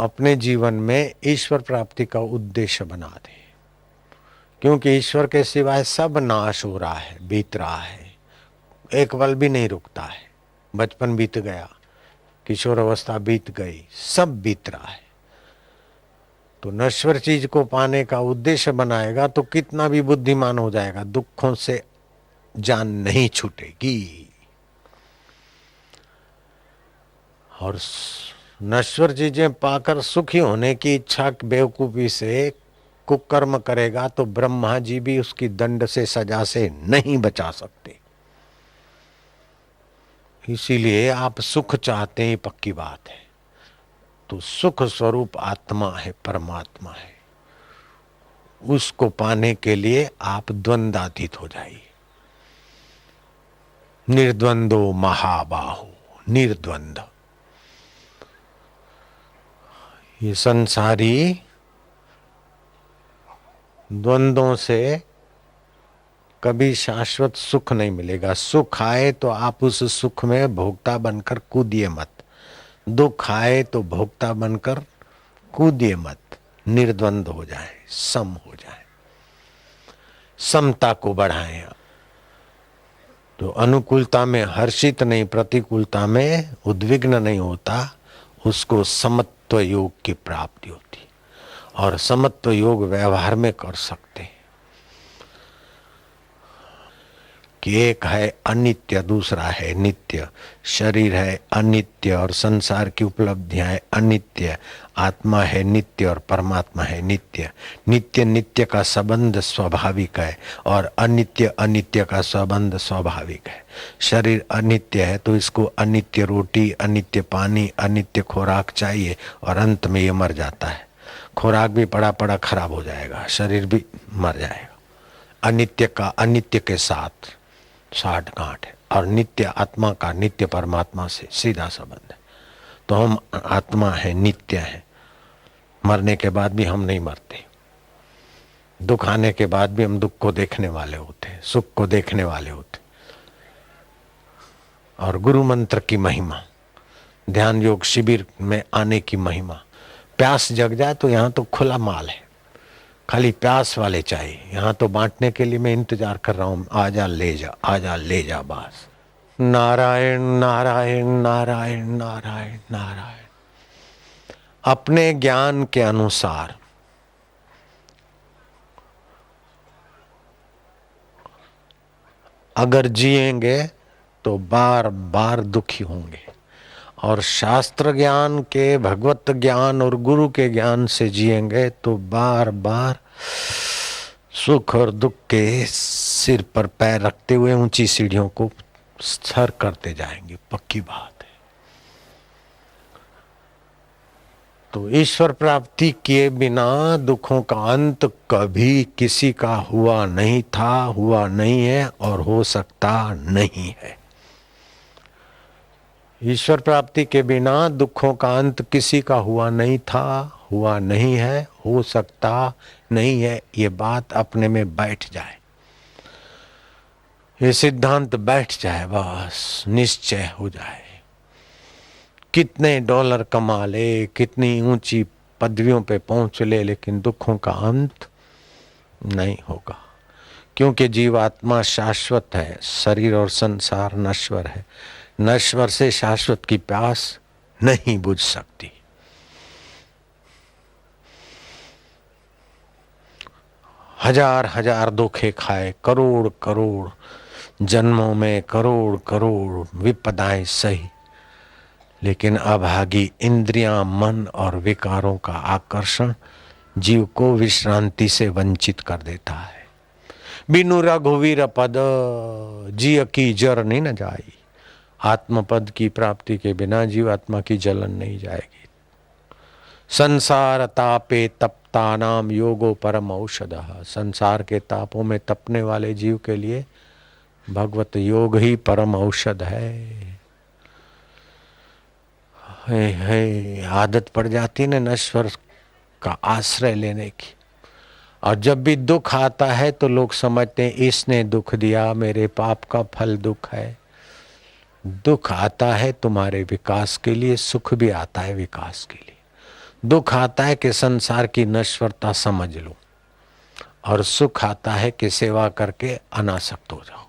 अपने जीवन में ईश्वर प्राप्ति का उद्देश्य बना दें, क्योंकि ईश्वर के सिवाय सब नाश हो रहा है, बीत रहा है, एक पल भी नहीं रुकता है। बचपन बीत गया, किशोर अवस्था बीत गई, सब बीत रहा है। तो नश्वर चीज को पाने का उद्देश्य बनाएगा तो कितना भी बुद्धिमान हो जाएगा, दुखों से जान नहीं छूटेगी। और नश्वर चीजें पाकर सुखी होने की इच्छा बेवकूफी से कुकर्म करेगा तो ब्रह्मा जी भी उसकी दंड से, सजा से नहीं बचा सकते। इसीलिए आप सुख चाहते हैं, पक्की बात है, तो सुख स्वरूप आत्मा है, परमात्मा है, उसको पाने के लिए आप द्वंद्वातीत हो जाइए। निर्द्वंदो महाबाहु, निर्द्वंद। ये संसारी द्वंद्वों से कभी शाश्वत सुख नहीं मिलेगा। सुख आए तो आप उस सुख में भोक्ता बनकर कूदिए मत, दुख आए तो भोक्ता बनकर कूदिए मत। निर्द्वंद हो जाए, सम हो जाए, समता को बढ़ाएं। तो अनुकूलता में हर्षित नहीं, प्रतिकूलता में उद्विग्न नहीं होता, उसको समत्व योग की प्राप्ति होती। और समत्व योग व्यवहार में कर सकते हैं कि एक है अनित्य, दूसरा है नित्य। शरीर है अनित्य और संसार की उपलब्धियां है अनित्य। आत्मा है नित्य और परमात्मा है नित्य। नित्य नित्य का संबंध स्वाभाविक है और अनित्य अनित्य का संबंध स्वाभाविक है। शरीर अनित्य है तो इसको अनित्य रोटी, अनित्य पानी, अनित्य खुराक चाहिए और अंत में ये मर जाता है। खुराक भी पड़ा पड़ा खराब हो जाएगा, शरीर भी मर जाएगा। अनित्य का अनित्य के साथ साठ गांठ है और नित्य आत्मा का नित्य परमात्मा से सीधा संबंध है। तो हम आत्मा है, नित्य है। मरने के बाद भी हम नहीं मरते, दुख आने के बाद भी हम दुख को देखने वाले होते, सुख को देखने वाले होते। और गुरु मंत्र की महिमा, ध्यान योग शिविर में आने की महिमा। प्यास जग जाए तो यहाँ तो खुला माल है, खाली प्यास वाले चाहिए। यहाँ तो बांटने के लिए मैं इंतजार कर रहा हूँ, आजा ले जा, आजा ले जा बस। नारायण नारायण नारायण नारायण नारायण। अपने ज्ञान के अनुसार अगर जिएंगे तो बार बार दुखी होंगे, और शास्त्र ज्ञान के, भगवत ज्ञान और गुरु के ज्ञान से जिएंगे तो बार बार सुख और दुख के सिर पर पैर रखते हुए ऊंची सीढ़ियों को सर करते जाएंगे, पक्की बात है। तो ईश्वर प्राप्ति किए बिना दुखों का अंत कभी किसी का हुआ नहीं था, हुआ नहीं है और हो सकता नहीं है। ईश्वर प्राप्ति के बिना दुखों का अंत किसी का हुआ नहीं था, हुआ नहीं है, हो सकता नहीं है। ये बात अपने में बैठ जाए, ये सिद्धांत बैठ जाए, बस निश्चय हो जाए। कितने डॉलर कमा ले, कितनी ऊंची पदवियों पे पहुंच ले, लेकिन दुखों का अंत नहीं होगा, क्योंकि जीवात्मा शाश्वत है, शरीर और संसार नश्वर है। नश्वर से शाश्वत की प्यास नहीं बुझ सकती। हजार हजार धोखे खाए, करोड़ करोड़ जन्मों में करोड़ करोड़ विपदाएं सही, लेकिन अभागी इंद्रियां, मन और विकारों का आकर्षण जीव को विश्रांति से वंचित कर देता है। बिनु रघुवीर पद जिय की जर नहीं न जाई। आत्मपद की प्राप्ति के बिना जीवात्मा की जलन नहीं जाएगी। संसार तापे तप्ता नाम योगो परम औषधः। संसार के तापों में तपने वाले जीव के लिए भगवत योग ही परम औषध है। आदत पड़ जाती न नश्वर का आश्रय लेने की, और जब भी दुख आता है तो लोग समझते हैं इसने दुख दिया, मेरे पाप का फल दुख है। दुख आता है तुम्हारे विकास के लिए, सुख भी आता है विकास के लिए। दुख आता है कि संसार की नश्वरता समझ लो, और सुख आता है कि सेवा करके अनासक्त हो जाओ।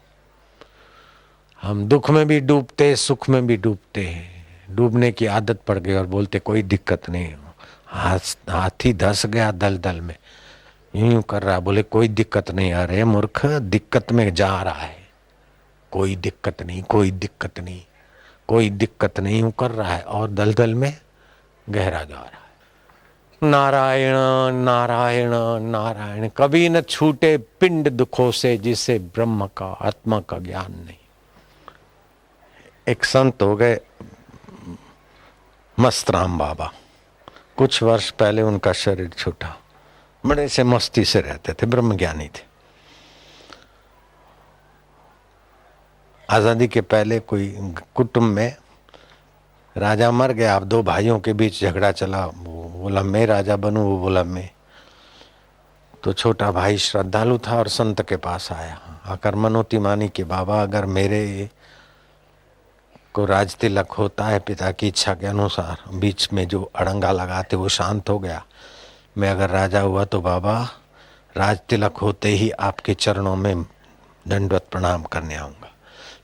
हम दुख में भी डूबते, सुख में भी डूबते हैं। डूबने की आदत पड़ गई और बोलते कोई दिक्कत नहीं, हाथी धस गया दलदल में, यूं कर रहा, बोले कोई दिक्कत नहीं। अरे मूर्ख, दिक्कत में जा रहा है। कोई दिक्कत नहीं, कोई दिक्कत नहीं, कोई दिक्कत नहीं, यूं कर रहा है और दलदल में गहरा जा रहा है। नारायण नारायण नारायण, कभी न छूटे पिंड दुखों से जिसे ब्रह्म का आत्मा का ज्ञान नहीं। एक संत हो गए मस्तराम बाबा, कुछ वर्ष पहले उनका शरीर छूटा। बड़े से मस्ती से रहते थे, ब्रह्मज्ञानी थे। आजादी के पहले कोई कुटुंब में राजा मर गया। अब दो भाइयों के बीच झगड़ा चला, वो बोला मैं राजा बनूं, वो बोला मैं। तो छोटा भाई श्रद्धालु था और संत के पास आया, आकर मनोती मानी कि बाबा अगर मेरे को राज तिलक होता है पिता की इच्छा के अनुसार, बीच में जो अड़ंगा लगाते वो शांत हो गया, मैं अगर राजा हुआ तो बाबा राज तिलक होते ही आपके चरणों में दंडवत प्रणाम करने आऊंगा।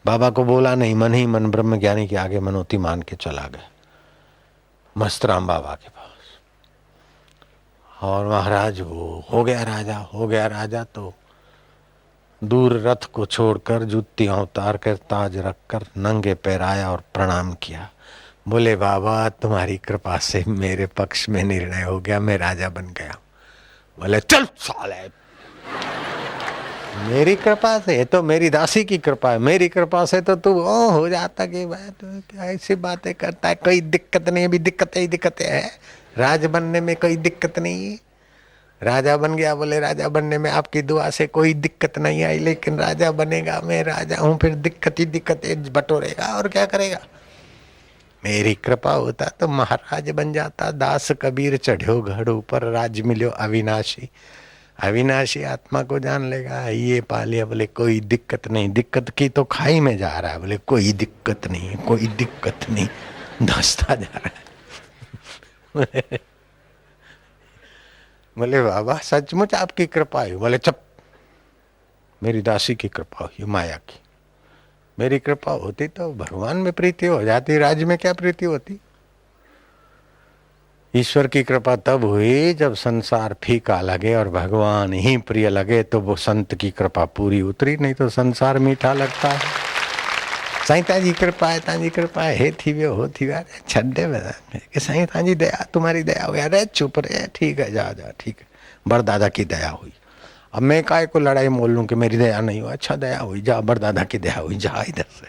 बाबा को बोला नहीं, मन ही मन ब्रह्मज्ञानी के आगे मनोती मान के चला गया मस्तराम बाबा के पास। और महाराज वो हो गया राजा। तो दूर रथ को छोड़कर जुतियां उतार कर ताज रखकर नंगे पैर आया और प्रणाम किया। बोले बाबा तुम्हारी कृपा से मेरे पक्ष में निर्णय हो गया, मैं राजा बन गया। बोले चल साले, मेरी कृपा से? ये तो मेरी दासी की कृपा है, मेरी कृपा से तो तू ओ हो जाता कि तो क्या ऐसी बातें करता है। कोई दिक्कत नहीं, अभी दिक्कतें है, राज बनने में कोई दिक्कत नहीं। राजा बन गया, बोले राजा बनने में आपकी दुआ से कोई दिक्कत नहीं आई, लेकिन राजा बनेगा, मैं राजा हूं, फिर दिक्कतें बटोरेगा और क्या करेगा। मेरी कृपा होता तो महाराज बन जाता। दास कबीर चढ़ो घड़ ऊपर, राज मिलो अविनाशी। अविनाशी आत्मा को जान लेगा, ये पा लिया। बोले कोई दिक्कत नहीं, दिक्कत की तो खाई में जा रहा है। बोले कोई दिक्कत नहीं, कोई दिक्कत नहीं, धंसता जा रहा है। बोले बाबा सचमुच आपकी कृपा है? बोले चुप, मेरी दासी की कृपा हुई, माया की। मेरी कृपा होती तो भगवान में प्रीति हो जाती, राज्य में क्या प्रीति होती। ईश्वर की कृपा तब हुई जब संसार फीका लगे और भगवान ही प्रिय लगे, तो वो संत की कृपा पूरी उतरी, नहीं तो संसार मीठा लगता है। साईं ताजी कृपा है, ताजी कृपा है, हे थी वो हो थी वे छड्डे में कि साईं ताजी दया, तुम्हारी दया हो गया। अरे चुप रहे, ठीक है जा ठीक है, बड़दादा की दया हुई। अब मैं काय को लड़ाई मोल लूं कि मेरी दया नहीं हुई। अच्छा दया हुई, जा बड़दादा की दया हुई, जा इधर से।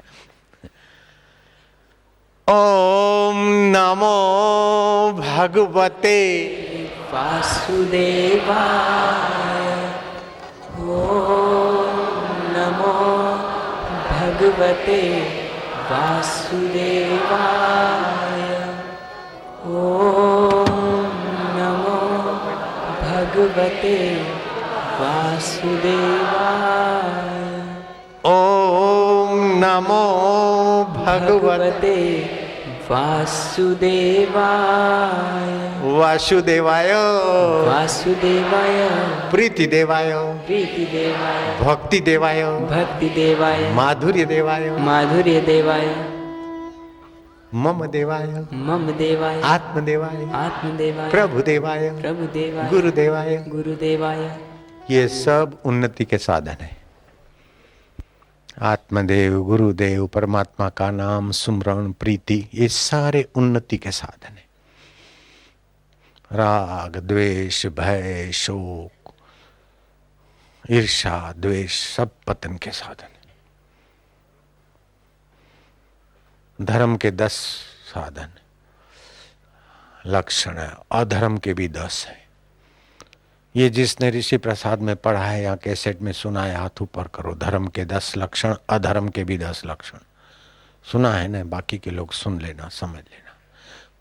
ओम नमो भगवते वासुदेवाय। ओम नमो भगवते वासुदेवाय। ओम नमो भगवते वासुदेवाय। ओम नमो भगवते वासुदेवाय। वासुदेवाय वासुदेवाय। प्रीति देवाय प्रीति देवाय। भक्ति देवाय भक्ति देवाय। माधुर्य देवाय माधुर्य देवाय। मम देवाय मम देवाय। आत्म देवाय आत्म देवाय। प्रभु देवाय प्रभु देवाय। गुरु देवाय। गुरु देवाय। ये सब उन्नति के साधन है। आत्मदेव, गुरुदेव, परमात्मा का नाम, सुमरण, प्रीति, ये सारे उन्नति के साधन है। राग, द्वेष, भय, शोक, ईर्ष्या, द्वेष सब पतन के साधन है। धर्म के 10 साधन लक्षण है, अधर्म के भी 10 है। ये जिसने ऋषि प्रसाद में पढ़ा है या कैसेट में सुना है, हाथ ऊपर करो। धर्म के 10 लक्षण, अधर्म के भी 10 लक्षण। सुना है ना, बाकी के लोग सुन लेना, समझ लेना।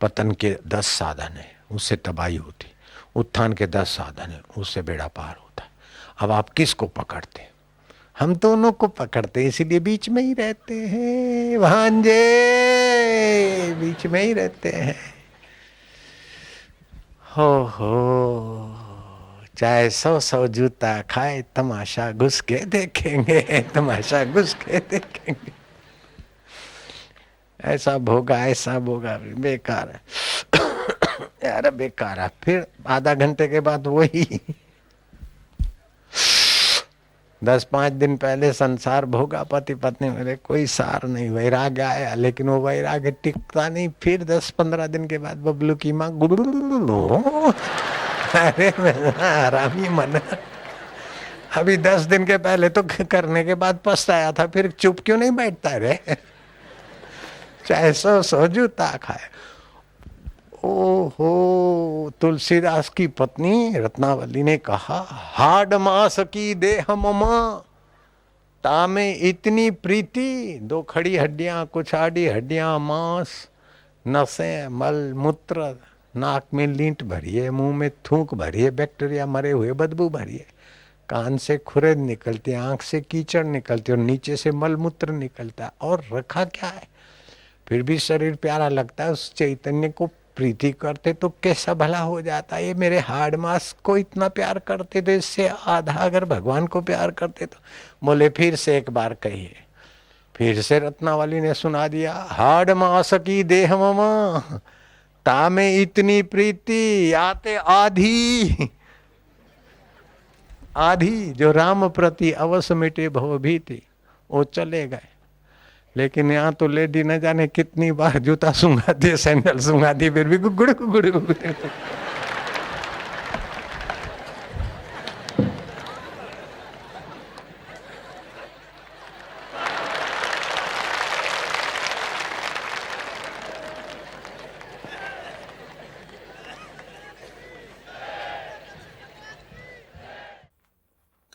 पतन के 10 साधन है, उससे तबाही होती। उत्थान के 10 साधन है, उससे बेड़ा पार होता है। अब आप किसको पकड़ते? हम दोनों को पकड़ते, इसीलिए बीच में ही रहते हैं भांजे, बीच में ही रहते हैं। हो चाहे 100 जूता खाए तमाशा घुस के देखेंगे, तमाशा घुस के देखेंगे। ऐसा भोगा बेकार है यार, बेकार है। फिर आधा घंटे के बाद वही 10-5 दिन पहले संसार भोगा, पति पत्नी मेरे कोई सार नहीं, वैराग्य आया, लेकिन वो वैराग्य टिकता नहीं। फिर 10-15 दिन के बाद बबलू की माँ अरे हरामी मन, अभी 10 दिन के पहले तो करने के बाद पछताया था, फिर चुप क्यों नहीं बैठता रे? चाहे 100 जूता खाए। ओहो, तुलसीदास की पत्नी रत्नावली ने कहा, हाड मास की देह ममा तामे इतनी प्रीति, 2 खड़ी हड्डियां, कुछ आड़ी हड्डियां, मांस, नसें, मल मूत्र, नाक में लींट भरी है, मुंह में थूक भरी है, बैक्टीरिया मरे हुए बदबू भरी है, कान से खुरेद निकलती है, आंख से कीचड़ निकलती है और नीचे से मल मूत्र निकलता है, और रखा क्या है? फिर भी शरीर प्यारा लगता है। उस चैतन्य को प्रीति करते तो कैसा भला हो जाता। ये मेरे हाड़ मास को इतना प्यार करते थे, इससे आधा अगर भगवान को प्यार करते तो। बोले फिर से एक बार कहिए। फिर से रत्नावली ने सुना दिया, हाड़ मास की देह ममा तामे इतनी प्रीति, आते आधी आधी जो राम प्रति अवश्य मिटे भव भीति, वो चले गए। लेकिन यहाँ तो लेडी न जाने कितनी बार जूता सूंघा दिए, सैंडल सूंघा दिए, फिर भी गुड़ गुड़ गुड़।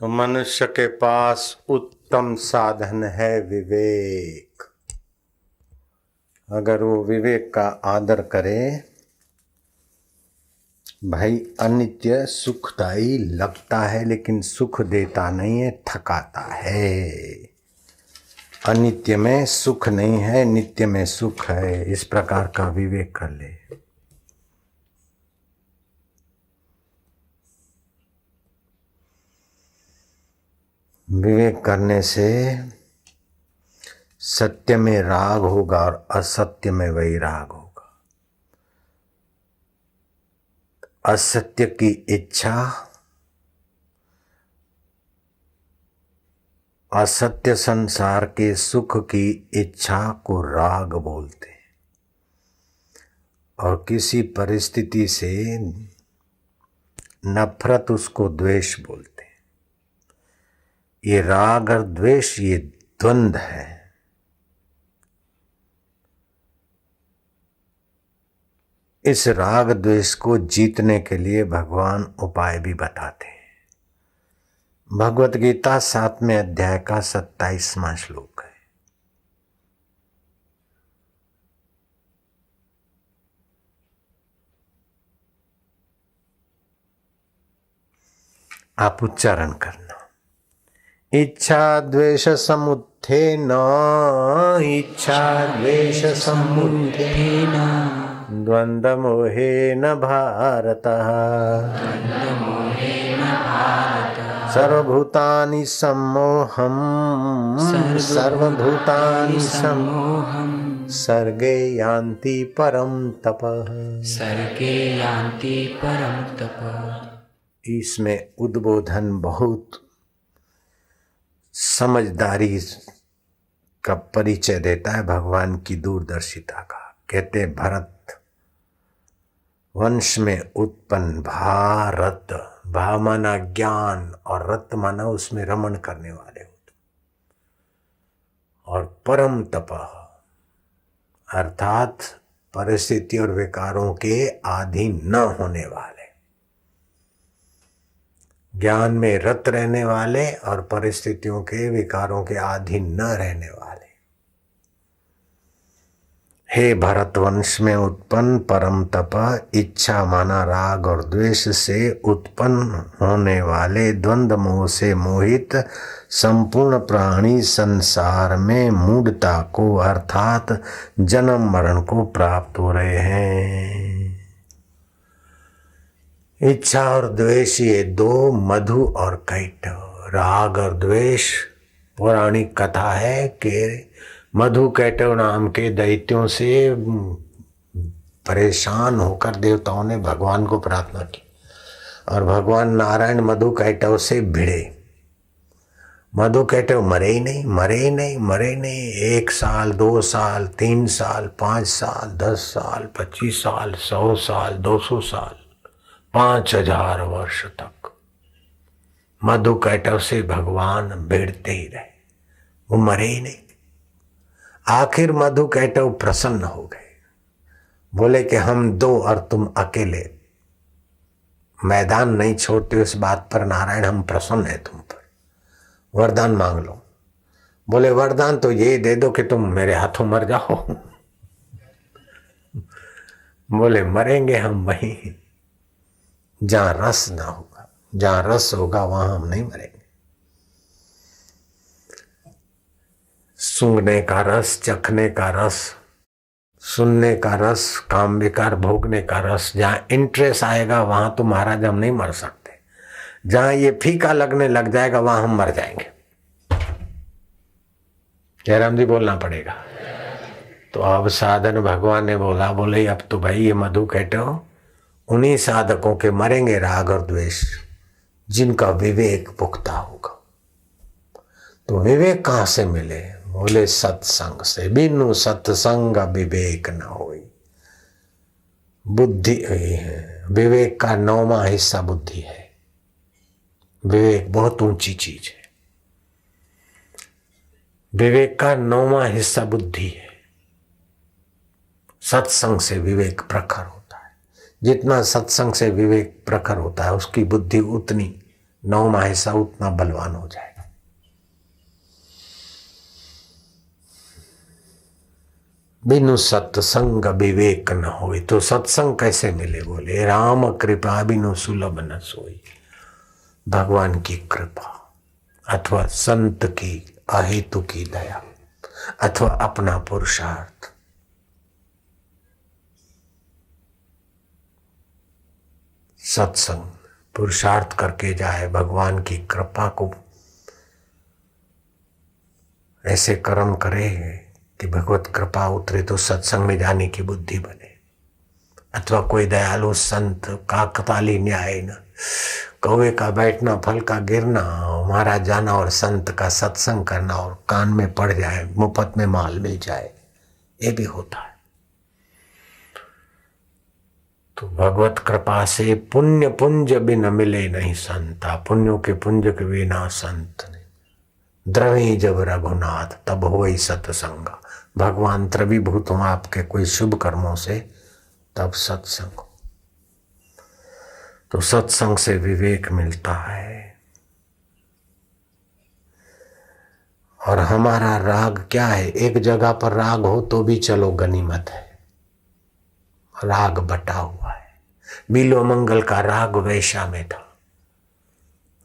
तो मनुष्य के पास उत्तम साधन है विवेक। अगर वो विवेक का आदर करे, भाई अनित्य सुखदायी लगता है लेकिन सुख देता नहीं है, थकाता है। अनित्य में सुख नहीं है, नित्य में सुख है, इस प्रकार का विवेक कर ले। विवेक करने से सत्य में राग होगा और असत्य में वैराग होगा। असत्य की इच्छा, असत्य संसार के सुख की इच्छा को राग बोलते हैं, और किसी परिस्थिति से नफरत उसको द्वेष बोलते हैं। ये राग और द्वेष ये द्वंद्व है। इस राग द्वेष को जीतने के लिए भगवान उपाय भी बताते हैं। भगवत गीता 7वें अध्याय का 27वां श्लोक है। आप उच्चारण करना। इच्छा द्वेष समुत्थेन, इच्छा द्वेष समुत्थेन द्वंद्व मोहेन भारत, सर्वभूतानि सम्मोहम्, सर्वभूतानि सम्मोहम्, सर्गे यान्ति परम तपः, सर्गे यान्ति परम तपः। इसमें उद्बोधन बहुत समझदारी का परिचय देता है भगवान की दूरदर्शिता का। कहते भरत वंश में उत्पन्न भारत, भा माना ज्ञान और रत माना उसमें रमण करने वाले होते, और परम तपः अर्थात परिस्थिति और विकारों के अधीन न होने वाले, ज्ञान में रत रहने वाले और परिस्थितियों के विकारों के अधीन न रहने वाले। हे भरत वंश में उत्पन्न परम तप, इच्छा माना राग और द्वेष से उत्पन्न होने वाले द्वंद्व मोह से मोहित संपूर्ण प्राणी संसार में मूढ़ता को अर्थात जन्म मरण को प्राप्त हो रहे हैं। इच्छा और द्वेष ये दो, मधु और कैटव। राग और द्वेष पौराणिक कथा है कि मधु कैटव नाम के दैत्यों से परेशान होकर देवताओं ने भगवान को प्रार्थना की और भगवान नारायण मधु कैटव से भिड़े। मधु कैटव मरे ही नहीं, मरे ही नहीं, मरे ही नहीं। 1 साल, 2 साल, 3 साल, 5 साल, 10 साल, 25 साल, 100 साल, 200 साल, 5000 वर्ष तक मधु कैटव से भगवान भिड़ते ही रहे, वो मरे ही नहीं। आखिर मधु कैटव प्रसन्न हो गए, बोले कि हम 2 और तुम अकेले, मैदान नहीं छोड़ते। इस बात पर नारायण हम प्रसन्न है तुम पर, वरदान मांग लो। बोले वरदान तो ये दे दो कि तुम मेरे हाथों मर जाओ। बोले मरेंगे हम वहीं जहां रस ना होगा, जहां रस होगा वहां हम नहीं मरेंगे। सूंघने का रस, चखने का रस, सुनने का रस, काम विकार भोगने का रस, जहां इंटरेस्ट आएगा वहां तो महाराज हम नहीं मर सकते। जहां ये फीका लगने लग जाएगा वहां हम मर जाएंगे। जयराम जी बोलना पड़ेगा। तो अब साधन भगवान ने बोला, बोले अब तो भाई ये मधु कैटव उन्हीं साधकों के मरेंगे राग और द्वेष जिनका विवेक पुख्ता होगा। तो विवेक कहां से मिले? बोले सत्संग से। बिनु सत्संग विवेक न होई। बुद्धि है, विवेक का 9वां हिस्सा बुद्धि है। विवेक बहुत ऊंची चीज है। विवेक का 9वां हिस्सा बुद्धि है। सत्संग से विवेक प्रखर होता है। जितना सत्संग से विवेक प्रखर होता है उसकी बुद्धि उतनी, 9वां हिस्सा उतना बलवान हो जाएगा। बिनु सत्संग विवेक न होई। तो सत्संग कैसे मिले? बोले राम कृपा बिनु सुलभ न सोई। भगवान की कृपा अथवा संत की अहेतु की दया अथवा अपना पुरुषार्थ, सत्संग पुरुषार्थ करके जाए, भगवान की कृपा को ऐसे कर्म करे कि भगवत कृपा उतरे तो सत्संग में जाने की बुद्धि बने। अथवा कोई दयालु संत काकताली न्याय न, कौवे का बैठना फल का गिरना, महाराज जाना और संत का सत्संग करना और कान में पड़ जाए, मुफ्त में माल मिल जाए, ये भी होता है। तो भगवत कृपा से पुण्य पुंज बिन मिले नहीं संता। पुण्यों के पुंज के बिना संत नहीं। द्रवी जब रघुनाथ तब होई सत्संगा। भगवान त्रिभुत हों आपके कोई शुभ कर्मों से, तब सत्संग। तो सत्संग से विवेक मिलता है। और हमारा राग क्या है? एक जगह पर राग हो तो भी चलो गनीमत है, राग बटा हुआ है। बिल्व मंगल का राग वैश्या में था,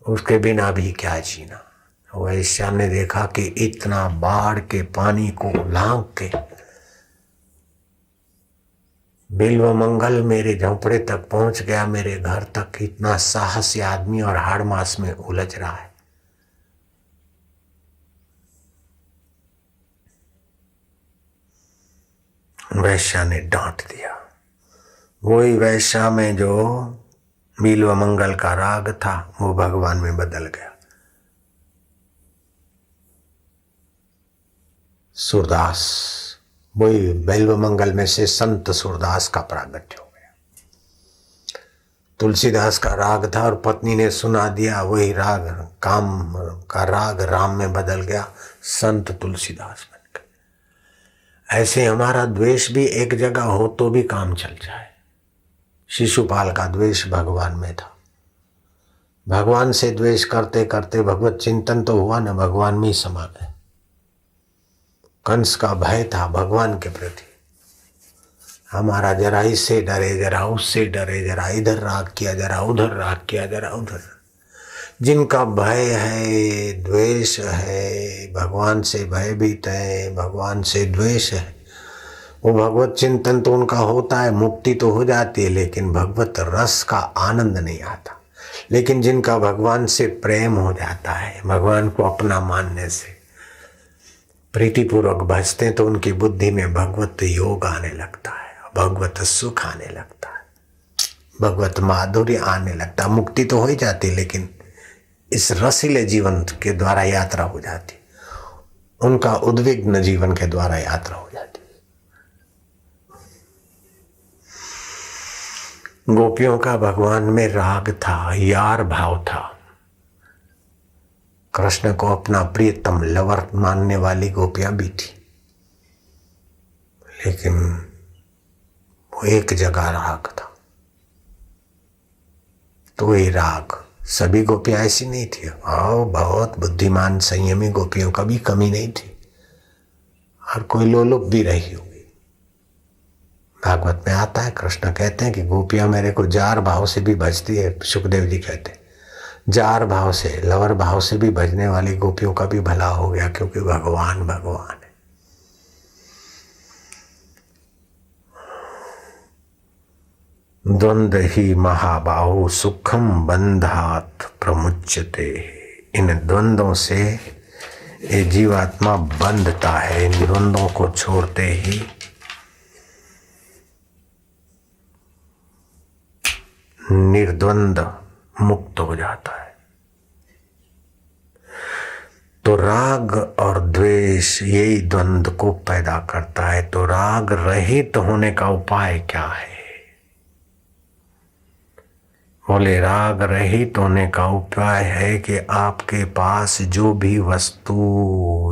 उसके बिना भी क्या जीना। वैश्या ने देखा कि इतना बाढ़ के पानी को लांघ के बिल्व मंगल मेरे झोंपड़े तक पहुंच गया, मेरे घर तक। इतना साहसी आदमी और हाड़ मास में उलझ रहा है। वैश्या ने डांट दिया। वही वैश्या में जो बिल्व मंगल का राग था वो भगवान में बदल गया। सूरदास, वही बिल्व मंगल में से संत सूरदास का प्रागट्य हो गया। तुलसीदास का राग था और पत्नी ने सुना दिया, वही राग काम का राग राम में बदल गया, संत तुलसीदास बन गए। ऐसे हमारा द्वेष भी एक जगह हो तो भी काम चल जाए। शिशुपाल का द्वेष भगवान में था। भगवान से द्वेष करते करते भगवत चिंतन तो हुआ न, भगवान में ही समा गए। कंस का भय था भगवान के प्रति। हमारा जरा इससे डरे, जरा उससे डरे, जरा इधर राग किया, जरा उधर राग किया, जरा उधर। जिनका भय है, द्वेष है, भगवान से भयभीत है, भगवान से द्वेष है, वो भगवत चिंतन तो उनका होता है, मुक्ति तो हो जाती है, लेकिन भगवत रस का आनंद नहीं आता। लेकिन जिनका भगवान से प्रेम हो जाता है, भगवान को अपना मानने से प्रीतिपूर्वक भजते हैं, तो उनकी बुद्धि में भगवत योग आने लगता है, भगवत सुख आने लगता है, भगवत माधुर्य आने लगता है। मुक्ति तो हो ही जाती है, लेकिन इस रसीले जीवन के द्वारा यात्रा हो जाती, उनका उद्विग्न जीवन के द्वारा यात्रा हो जाती। गोपियों का भगवान में राग था, यार भाव था। कृष्ण को अपना प्रियतम लवर मानने वाली गोपियां भी थी, लेकिन वो एक जगह राग था। तो ये राग, सभी गोपियां ऐसी नहीं थी। आओ, बहुत बुद्धिमान संयमी गोपियों का भी कमी नहीं थी, और कोई लोलुप भी रही होगी। भागवत में आता है, कृष्ण कहते हैं कि गोपियां मेरे को जार भाव से भी भजती है। सुखदेव जी कहते हैं जार भाव से, लवर भाव से भी भजने वाली गोपियों का भी भला हो गया, क्योंकि भगवान भगवान है। द्वंद्व ही महाबाहु सुखम बंधात प्रमुच्यते। इन द्वंद्वों से ये जीवात्मा बंधता है। इन द्वंद्वों को छोड़ते ही निर्द्वंद मुक्त हो जाता है। तो राग और द्वेष यही द्वंद्व को पैदा करता है। तो राग रहित होने का उपाय क्या है? बोले राग रहित होने का उपाय है कि आपके पास जो भी वस्तु,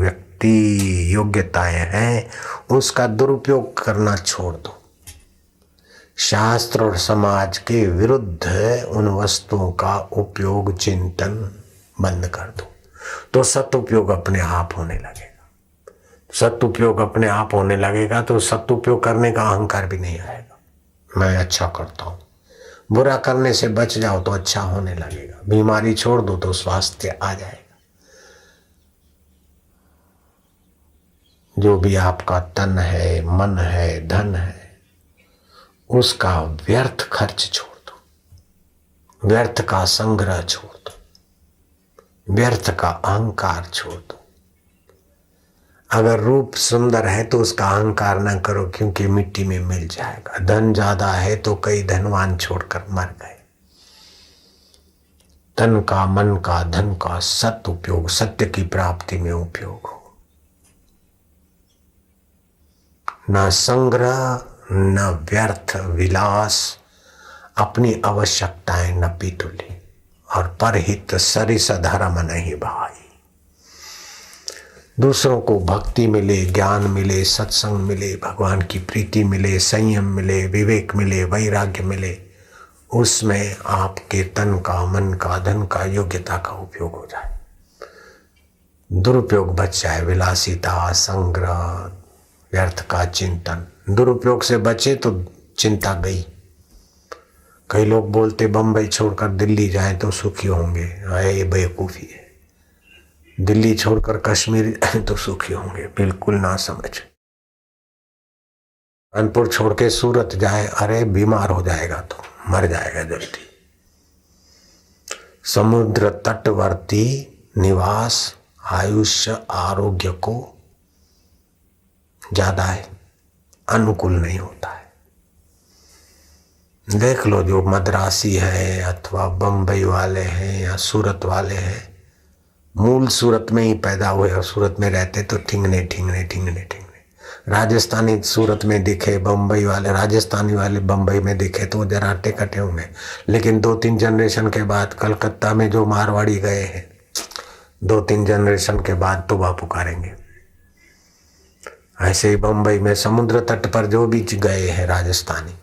व्यक्ति, योग्यताएं हैं, उसका दुरुपयोग करना छोड़ दो। शास्त्र और समाज के विरुद्ध उन वस्तुओं का उपयोग, चिंतन बंद कर दो, तो सदुपयोग अपने आप होने लगेगा। सदुपयोग अपने आप होने लगेगा तो सदुपयोग करने का अहंकार भी नहीं आएगा। मैं अच्छा करता हूँ। बुरा करने से बच जाओ तो अच्छा होने लगेगा। बीमारी छोड़ दो तो स्वास्थ्य आ जाएगा। जो भी आपका तन है, मन है, धन है, उसका व्यर्थ खर्च छोड़ दो, व्यर्थ का संग्रह छोड़ दो, व्यर्थ का अहंकार छोड़ दो। अगर रूप सुंदर है तो उसका अहंकार न करो, क्योंकि मिट्टी में मिल जाएगा। धन ज्यादा है तो कई धनवान छोड़कर मर गए। तन का, मन का, धन का सत उपयोग, सत्य की प्राप्ति में उपयोग हो। न संग्रह, न व्यर्थ विलास, अपनी आवश्यकताएं न पीतुली, और परहित सरिस धर्म नहीं भाई। दूसरों को भक्ति मिले, ज्ञान मिले, सत्संग मिले, भगवान की प्रीति मिले, संयम मिले, विवेक मिले, वैराग्य मिले, उसमें आपके तन का, मन का, धन का, योग्यता का उपयोग हो जाए, दुरुपयोग बच जाए। विलासिता, संग्रह, व्यर्थ का चिंतन, दुरुपयोग से बचे तो चिंता गई। कई लोग बोलते बंबई छोड़कर दिल्ली जाएं तो सुखी होंगे। ये बेवकूफी है। दिल्ली छोड़कर कश्मीर जाएं तो सुखी होंगे, बिल्कुल ना समझ। कानपुर छोड़ के सूरत जाए, अरे बीमार हो जाएगा तो मर जाएगा जल्दी। समुद्र तटवर्ती निवास आयुष्य आरोग्य को ज्यादा है अनुकूल नहीं होता है। देख लो, जो मद्रासी है अथवा बंबई वाले हैं या सूरत वाले हैं, मूल सूरत में ही पैदा हुए और सूरत में रहते तो ठिंगने ठिंगने ठिंगने ठिंगने। राजस्थानी सूरत में दिखे, बंबई वाले, राजस्थानी वाले बंबई में दिखे तो जरा टेकटे होंगे, लेकिन 2-3 जनरेशन के बाद कलकत्ता में जो मारवाड़ी गए हैं, 2-3 जनरेशन के बाद तो वह पुकारेंगे। ऐसे ही बंबई में समुद्र तट पर जो भी गए हैं राजस्थानी,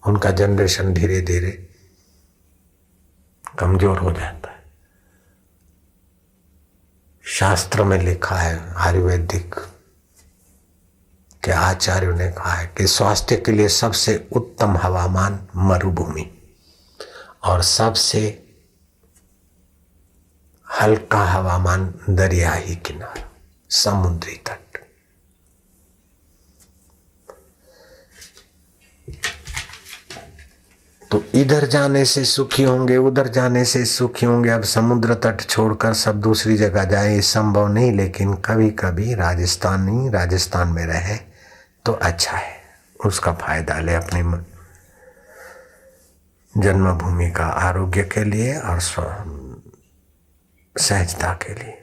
उनका जनरेशन धीरे धीरे कमजोर हो जाता है। शास्त्र में लिखा है, आयुर्वेदिक के आचार्यों ने कहा है कि स्वास्थ्य के लिए सबसे उत्तम हवामान मरुभूमि और सबसे हल्का हवामान दरियाई किनारा, समुद्री तट। तो इधर जाने से सुखी होंगे, उधर जाने से सुखी होंगे। अब समुद्र तट छोड़कर सब दूसरी जगह जाए ये संभव नहीं, लेकिन कभी कभी राजस्थान में रहे तो अच्छा है, उसका फायदा ले अपनी जन्मभूमि का आरोग्य के लिए और सहजता के लिए।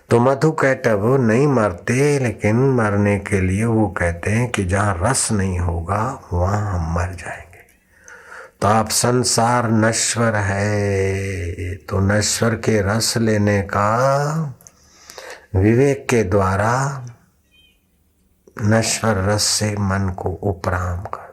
तो मधु कैटभ नहीं मरते, लेकिन मरने के लिए वो कहते हैं कि जहाँ रस नहीं होगा वहाँ हम मर जाएंगे। तो आप संसार नश्वर है, तो नश्वर के रस लेने का विवेक के द्वारा नश्वर रस से मन को उपराम कर।